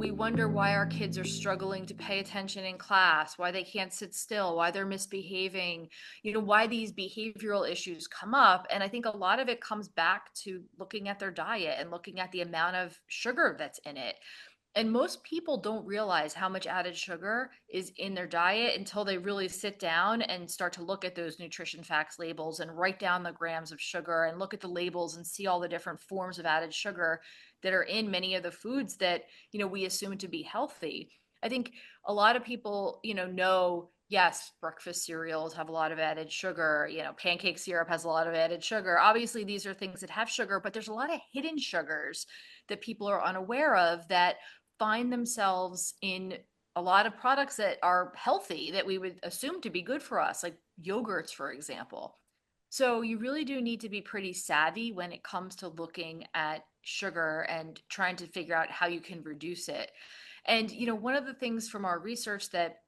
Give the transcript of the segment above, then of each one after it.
we wonder why our kids are struggling to pay attention in class, why they can't sit still, why they're misbehaving, why these behavioral issues come up. And I think a lot of it comes back to looking at their diet and looking at the amount of sugar that's in it. And most people don't realize how much added sugar is in their diet until they really sit down and start to look at those nutrition facts labels and write down the grams of sugar and look at the labels and see all the different forms of added sugar that are in many of the foods that, we assume to be healthy. I think a lot of people, know, yes, breakfast cereals have a lot of added sugar, pancake syrup has a lot of added sugar. Obviously, these are things that have sugar, but there's a lot of hidden sugars that people are unaware of that find themselves in a lot of products that are healthy that we would assume to be good for us, like yogurts, for example. So you really do need to be pretty savvy when it comes to looking at sugar and trying to figure out how you can reduce it. And, one of the things from our research that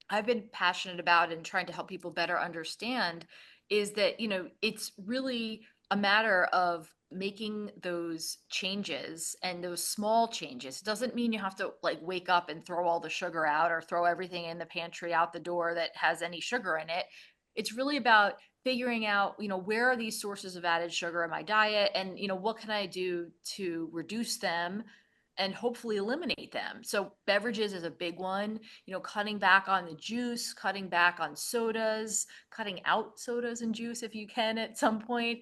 I've been passionate about and trying to help people better understand is that, it's really a matter of making those changes and those small changes. It doesn't mean you have to like wake up and throw all the sugar out or throw everything in the pantry out the door that has any sugar in it. It's really about figuring out, where are these sources of added sugar in my diet and, what can I do to reduce them and hopefully eliminate them. So beverages is a big one, cutting back on the juice, cutting back on sodas, cutting out sodas and juice if you can at some point,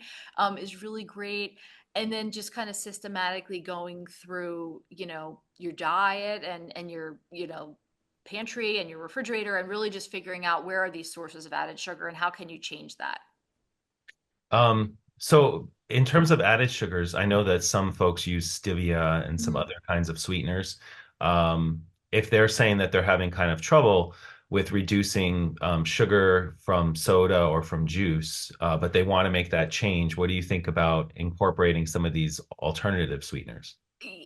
is really great. And then just kind of systematically going through, your diet and your, pantry and your refrigerator and really just figuring out where are these sources of added sugar and how can you change that. So in terms of added sugars, I know that some folks use stevia and some Mhm. other kinds of sweeteners. If they're saying that they're having kind of trouble with reducing sugar from soda or from juice, but they want to make that change, what do you think about incorporating some of these alternative sweeteners?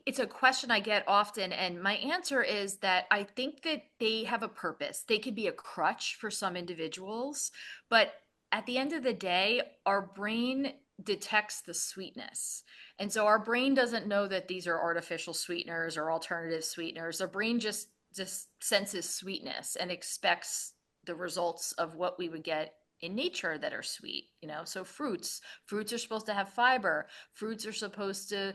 It's a question I get often, and my answer is that I think that they have a purpose. They could be a crutch for some individuals, but at the end of the day, our brain detects the sweetness. And so our brain doesn't know that these are artificial sweeteners or alternative sweeteners. Our brain just senses sweetness and expects the results of what we would get in nature that are sweet, so fruits are supposed to have fiber. Fruits are supposed to,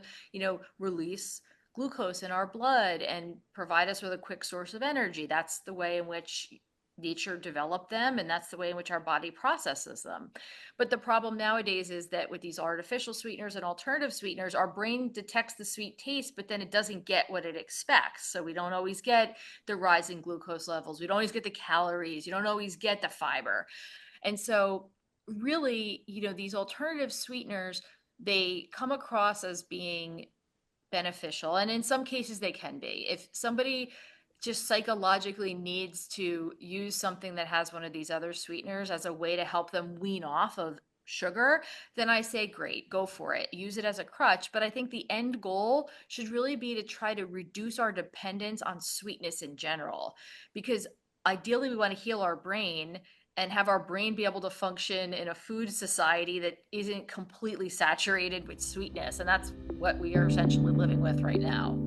release glucose in our blood and provide us with a quick source of energy. That's the way in which nature developed them, and that's the way in which our body processes them. But the problem nowadays is that with these artificial sweeteners and alternative sweeteners, our brain detects the sweet taste, but then it doesn't get what it expects. So we don't always get the rising glucose levels. We don't always get the calories. You don't always get the fiber. And so, really, these alternative sweeteners, they come across as being beneficial. And in some cases, they can be. If somebody just psychologically needs to use something that has one of these other sweeteners as a way to help them wean off of sugar, then I say, great, go for it. Use it as a crutch. But I think the end goal should really be to try to reduce our dependence on sweetness in general, because ideally we want to heal our brain and have our brain be able to function in a food society that isn't completely saturated with sweetness. And that's what we are essentially living with right now.